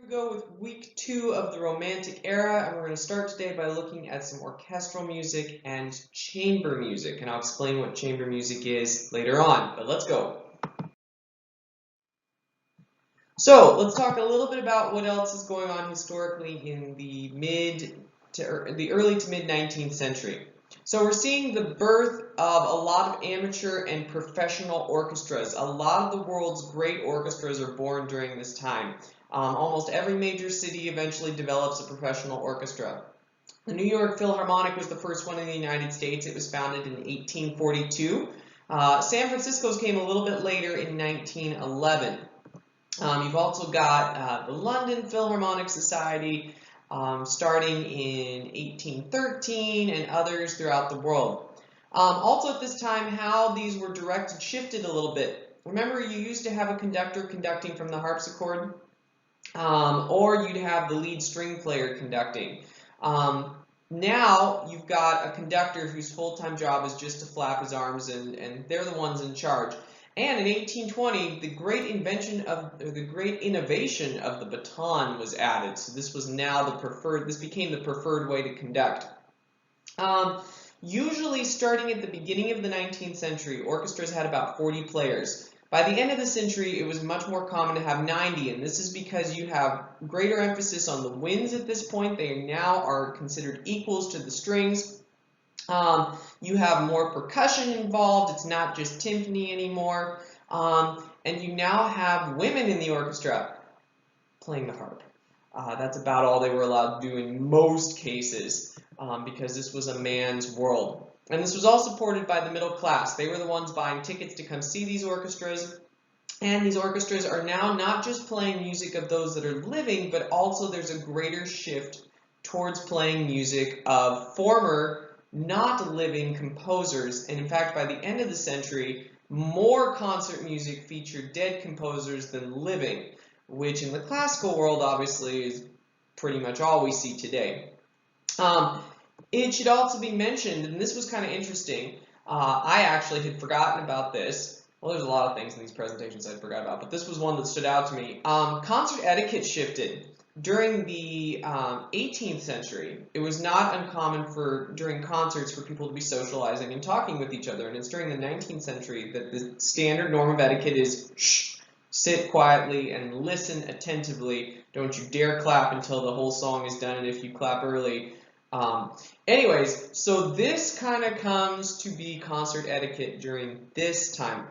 we go with week 2 of the Romantic era, and we're going to start today by looking at some orchestral music and chamber music, and I'll explain what chamber music is later on, but let's go. So let's talk a little bit about what else is going on historically in the early to mid 19th century. So we're seeing the birth of a lot of amateur and professional orchestras. A lot of the world's great orchestras are born during this time. Almost every major city eventually develops a professional orchestra. The New York Philharmonic was the first one in the United States. It was founded in 1842. San Francisco's came a little bit later in 1911. You've also got the London Philharmonic Society starting in 1813 and others throughout the world. Also at this time, how these were directed shifted a little bit. Remember, you used to have a conductor conducting from the harpsichord, or you'd have the lead string player conducting. Now you've got a conductor whose full-time job is just to flap his arms, and they're the ones in charge. And in 1820, the great innovation of the baton was added. So this was now this became the preferred way to conduct. Usually starting at the beginning of the 19th century, orchestras had about 40 players. By the end of the century, it was much more common to have 90, and this is because you have greater emphasis on the winds at this point. They now are considered equals to the strings. You have more percussion involved. It's not just timpani anymore. And you now have women in the orchestra playing the harp. That's about all they were allowed to do in most cases, because this was a man's world. And this was all supported by the middle class. They were the ones buying tickets to come see these orchestras. And these orchestras are now not just playing music of those that are living, but also there's a greater shift towards playing music of former not living composers. And in fact, by the end of the century, more concert music featured dead composers than living, which in the classical world obviously is pretty much all we see today. It should also be mentioned, and this was kind of interesting, I actually had forgotten about this. Well, there's a lot of things in these presentations I forgot about, but this was one that stood out to me. Concert etiquette shifted. During the 18th century, it was not uncommon during concerts for people to be socializing and talking with each other. And it's during the 19th century that the standard norm of etiquette is shh, sit quietly and listen attentively. Don't you dare clap until the whole song is done, and if you clap early. Anyways, so this kind of comes to be concert etiquette during this time.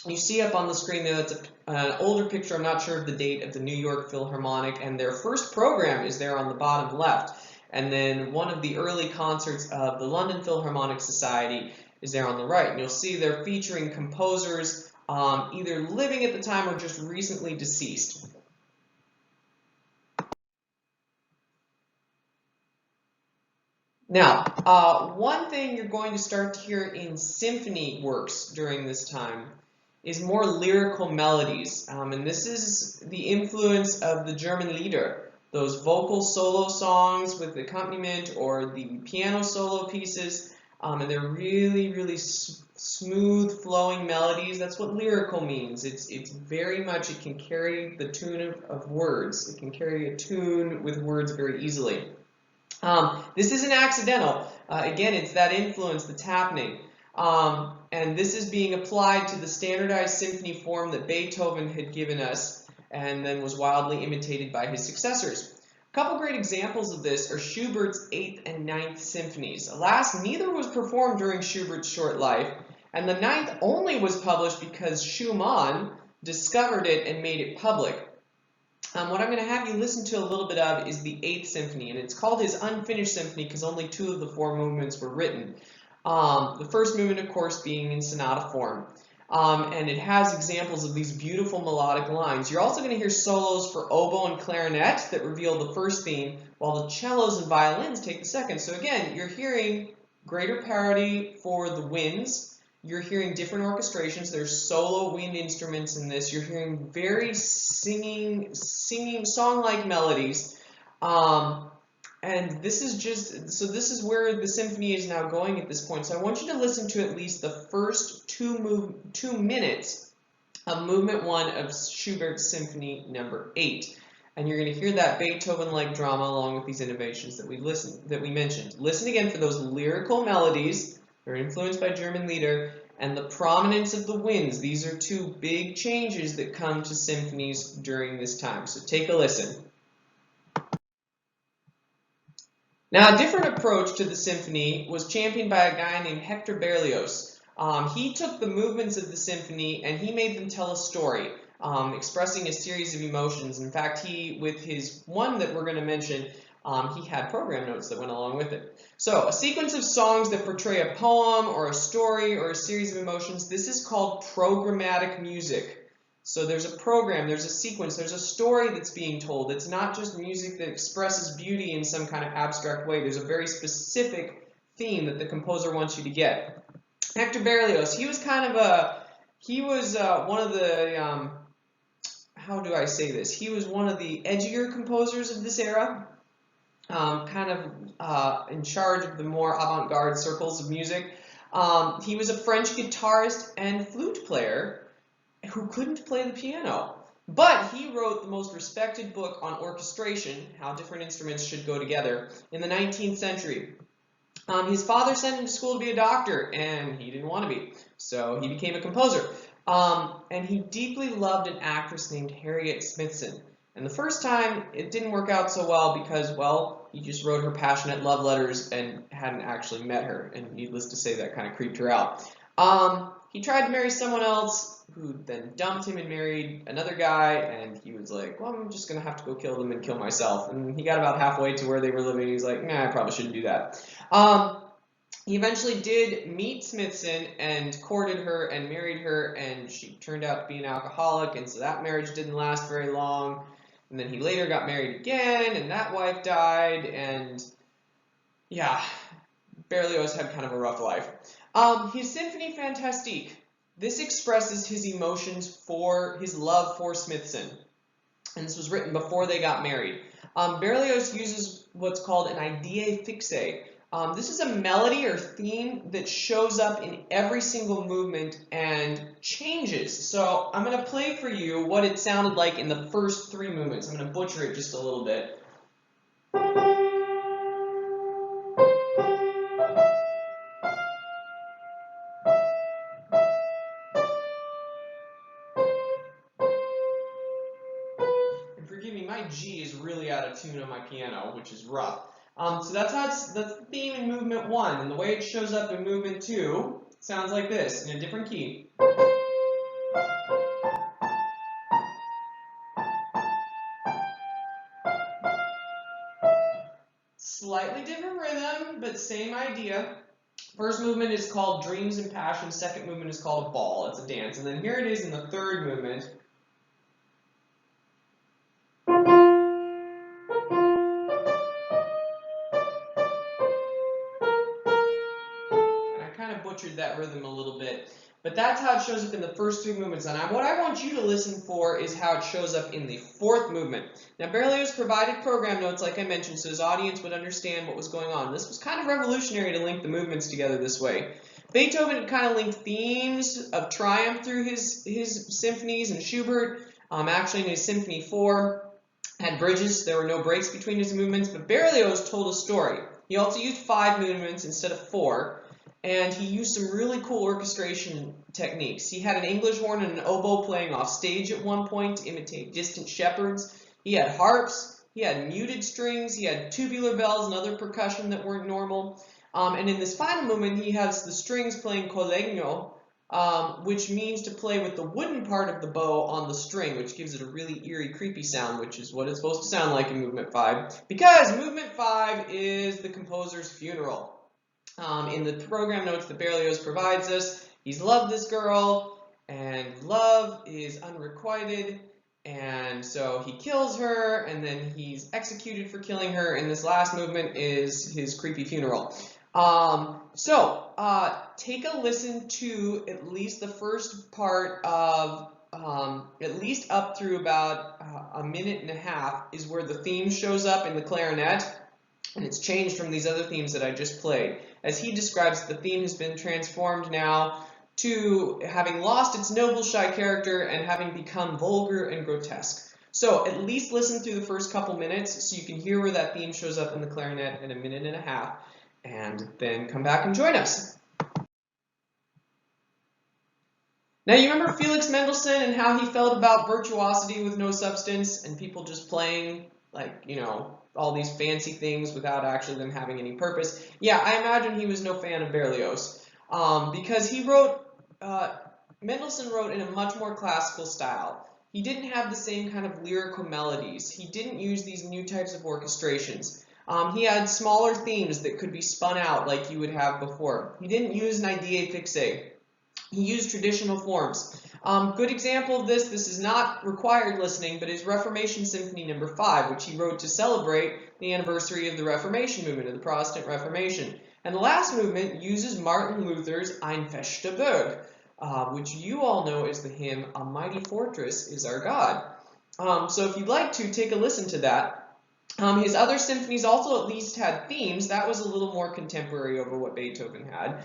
You see up on the screen there, that's an older picture, I'm not sure of the date, of the New York Philharmonic, and their first program is there on the bottom left. And then one of the early concerts of the London Philharmonic Society is there on the right. And you'll see they're featuring composers either living at the time or just recently deceased. Now, one thing you're going to start to hear in symphony works during this time is more lyrical melodies, and this is the influence of the German Lieder, those vocal solo songs with accompaniment or the piano solo pieces, and they're really, really smooth flowing melodies. That's what lyrical means. It's very much, it can carry the tune of words. It can carry a tune with words very easily. This isn't accidental. Again, it's that influence that's happening. And this is being applied to the standardized symphony form that Beethoven had given us and then was wildly imitated by his successors. A couple great examples of this are Schubert's 8th and 9th symphonies. Alas, neither was performed during Schubert's short life, and the 9th only was published because Schumann discovered it and made it public. What I'm going to have you listen to a little bit of is the 8th symphony, and it's called his unfinished symphony because only 2 of the 4 movements were written. The first movement, of course, being in sonata form. And it has examples of these beautiful melodic lines. You're also going to hear solos for oboe and clarinet that reveal the first theme, while the cellos and violins take the second. So again, you're hearing greater parity for the winds. You're hearing different orchestrations. There's solo wind instruments in this. You're hearing very singing song-like melodies. And this is this is where the symphony is now going at this point. So I want you to listen to at least the first 2 minutes of movement 1 of Schubert's Symphony number 8. And you're going to hear that Beethoven-like drama along with these innovations that we mentioned. Listen again for those lyrical melodies. They're influenced by German Lieder, and the prominence of the winds. These are two big changes that come to symphonies during this time. So take a listen. Now, a different approach to the symphony was championed by a guy named Hector Berlioz. He took the movements of the symphony and he made them tell a story, expressing a series of emotions. In fact, with his one that we're going to mention, he had program notes that went along with it. So, a sequence of songs that portray a poem or a story or a series of emotions, this is called programmatic music. So there's a program, there's a sequence, there's a story that's being told. It's not just music that expresses beauty in some kind of abstract way. There's a very specific theme that the composer wants you to get. Hector Berlioz, he was one of the, how do I say this? He was one of the edgier composers of this era, in charge of the more avant-garde circles of music. He was a French guitarist and flute player who couldn't play the piano. But he wrote the most respected book on orchestration, how different instruments should go together, in the 19th century. His father sent him to school to be a doctor, and he didn't want to be, so he became a composer. And he deeply loved an actress named Harriet Smithson. And the first time, it didn't work out so well because, well, he just wrote her passionate love letters and hadn't actually met her, and needless to say, that kind of creeped her out. He tried to marry someone else, who then dumped him and married another guy, and he was like, well, I'm just going to have to go kill them and kill myself. And he got about halfway to where they were living, and he's like, nah, I probably shouldn't do that. He eventually did meet Smithson and courted her and married her, and she turned out to be an alcoholic, and so that marriage didn't last very long. And then he later got married again, and that wife died, and yeah, Berlioz had kind of a rough life. His Symphonie Fantastique. This expresses his emotions for his love for Smithson. And this was written before they got married. Berlioz uses what's called an idée fixe. This is a melody or theme that shows up in every single movement and changes. So I'm going to play for you what it sounded like in the first three movements. I'm going to butcher it just a little bit. My G is really out of tune on my piano, which is rough. So that's the theme in movement 1, and the way it shows up in movement 2 sounds like this, in a different key. Slightly different rhythm, but same idea. First movement is called Dreams and Passion, second movement is called a Ball, it's a dance, and then here it is in the third movement. Butchered that rhythm a little bit, but that's how it shows up in the first three movements. And what I want you to listen for is how it shows up in the fourth movement. Now, Berlioz provided program notes, like I mentioned, so his audience would understand what was going on. This was kind of revolutionary to link the movements together this way. Beethoven kind of linked themes of triumph through his symphonies, and Schubert, actually in his Symphony 4, had bridges. There were no breaks between his movements, but Berlioz told a story. He also used 5 movements instead of 4. And he used some really cool orchestration techniques. He had an English horn and an oboe playing off stage at one point to imitate distant shepherds. He had harps, he had muted strings, he had tubular bells and other percussion that weren't normal. And in this final movement, he has the strings playing collegno, which means to play with the wooden part of the bow on the string, which gives it a really eerie, creepy sound, which is what it's supposed to sound like in movement 5. Because movement 5 is the composer's funeral. In the program notes that Berlioz provides us, he's loved this girl, and love is unrequited, and so he kills her, and then he's executed for killing her, and this last movement is his creepy funeral. Take a listen to at least the first part of, at least up through about a minute and a half is where the theme shows up in the clarinet. And it's changed from these other themes that I just played. As he describes, the theme has been transformed now to having lost its noble, shy character and having become vulgar and grotesque. So at least listen through the first couple minutes so you can hear where that theme shows up in the clarinet in a minute and a half, and then come back and join us. Now, you remember Felix Mendelssohn and how he felt about virtuosity with no substance and people just playing, like, you know, all these fancy things without actually them having any purpose? Yeah, I imagine he was no fan of Berlioz because he wrote, Mendelssohn wrote in a much more classical style. He didn't have the same kind of lyrical melodies. He didn't use these new types of orchestrations. He had smaller themes that could be spun out like you would have before. He didn't use an idea fixe. He used traditional forms. Good example of this is not required listening, but is Reformation Symphony No. 5, which he wrote to celebrate the anniversary of the Reformation movement, of the Protestant Reformation. And the last movement uses Martin Luther's Ein feste Burg, which you all know is the hymn, A Mighty Fortress is Our God. So if you'd like to, take a listen to that. His other symphonies also at least had themes. That was a little more contemporary over what Beethoven had,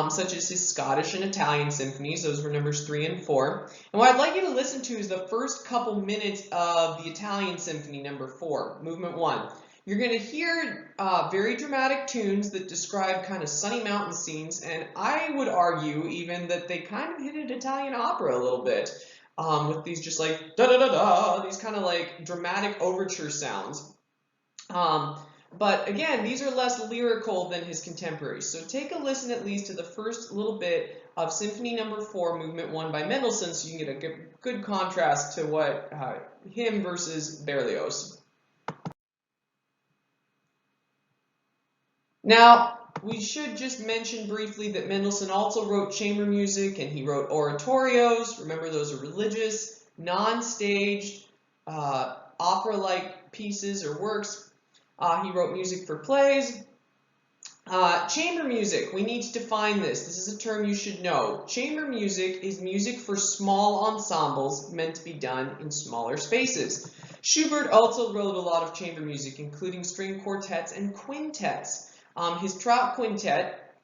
such as his Scottish and Italian symphonies. Those were numbers 3 and 4. And what I'd like you to listen to is the first couple minutes of the Italian Symphony number 4, movement 1. You're going to hear very dramatic tunes that describe kind of sunny mountain scenes, and I would argue even that they kind of hinted Italian opera a little bit, with these just like da-da-da-da, these kind of like dramatic overture sounds. But again, these are less lyrical than his contemporaries. So take a listen at least to the first little bit of Symphony number 4, Movement 1 by Mendelssohn, so you can get a good contrast to what him versus Berlioz. Now, we should just mention briefly that Mendelssohn also wrote chamber music, and he wrote oratorios. Remember, those are religious, non-staged, opera-like pieces or works. He wrote music for plays. Chamber music, we need to define this. This is a term you should know. Chamber music is music for small ensembles meant to be done in smaller spaces. Schubert also wrote a lot of chamber music, including string quartets and quintets. His Trout Quintet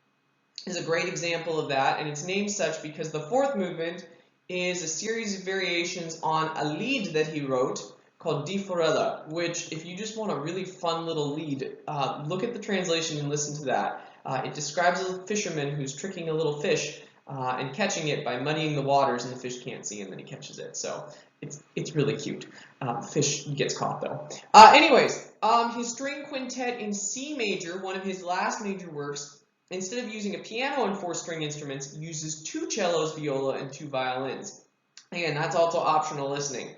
is a great example of that, and it's named such because the 4th movement is a series of variations on a lied that he wrote called Die Forelle, which, if you just want a really fun little lied, look at the translation and listen to that. It describes a fisherman who's tricking a little fish and catching it by muddying the waters, and the fish can't see, and then he catches it. So it's really cute. Fish gets caught, though. Anyways, his string quintet in C major, one of his last major works, instead of using a piano and 4 string instruments, uses 2 cellos, viola, and 2 violins. Again, that's also optional listening.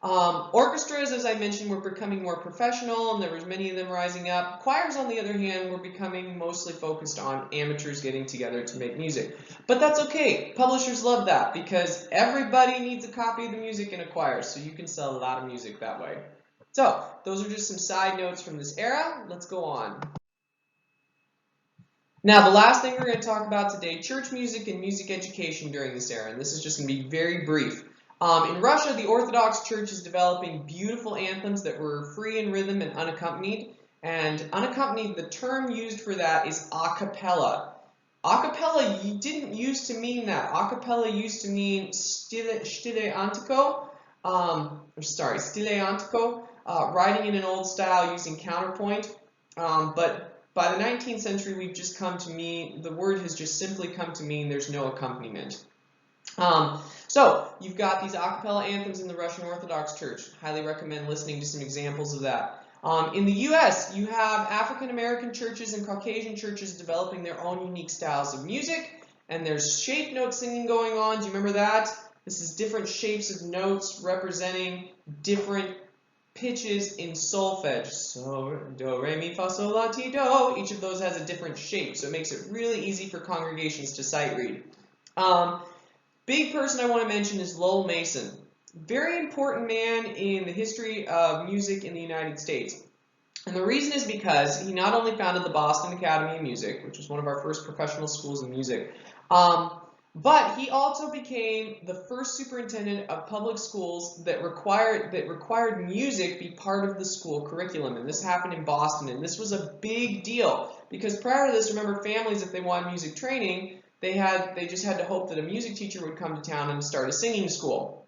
Orchestras, as I mentioned, were becoming more professional, and there was many of them rising up. Choirs, on the other hand, were becoming mostly focused on amateurs getting together to make music. But that's okay. Publishers love that because everybody needs a copy of the music in a choir, so you can sell a lot of music that way. So, those are just some side notes from this era. Let's go on. Now, the last thing we're going to talk about today, church music and music education during this era, and this is just going to be very brief. In Russia, the Orthodox Church is developing beautiful anthems that were free in rhythm and unaccompanied. And unaccompanied, the term used for that is a cappella. A cappella didn't used to mean that. A cappella used to mean stile antico, writing in an old style using counterpoint. But by the 19th century, we've just come to mean, the word has just simply come to mean there's no accompaniment. So, you've got these a cappella anthems in the Russian Orthodox Church. Highly recommend listening to some examples of that. In the U.S., you have African American churches and Caucasian churches developing their own unique styles of music, and there's shape note singing going on. Do you remember that? This is different shapes of notes representing different pitches in solfege. So, do, re, mi, fa, sol, la, ti, do. Each of those has a different shape, so it makes it really easy for congregations to sight read. Big person I want to mention is Lowell Mason. Very important man in the history of music in the United States. And the reason is because he not only founded the Boston Academy of Music, which was one of our first professional schools of music, but he also became the first superintendent of public schools that required music be part of the school curriculum. And this happened in Boston, and this was a big deal because prior to this, remember, families, if they wanted music training, they just had to hope that a music teacher would come to town and start a singing school.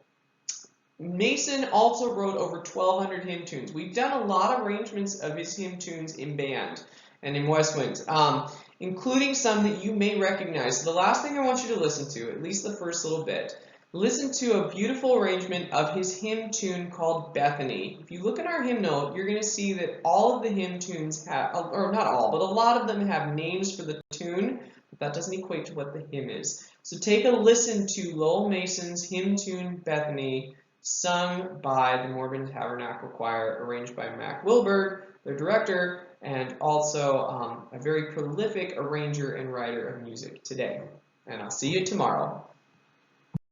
Mason also wrote over 1,200 hymn tunes. We've done a lot of arrangements of his hymn tunes in band and in West Wind, including some that you may recognize. So the last thing I want you to listen to, at least the first little bit, listen to a beautiful arrangement of his hymn tune called Bethany. If you look at our hymn note, you're going to see that all of the hymn tunes have, or not all, but a lot of them have names for the tune, but that doesn't equate to what the hymn is. So take a listen to Lowell Mason's hymn tune Bethany, sung by the Mormon Tabernacle Choir, arranged by Mac Wilberg, their director, and also a very prolific arranger and writer of music today. And I'll see you tomorrow.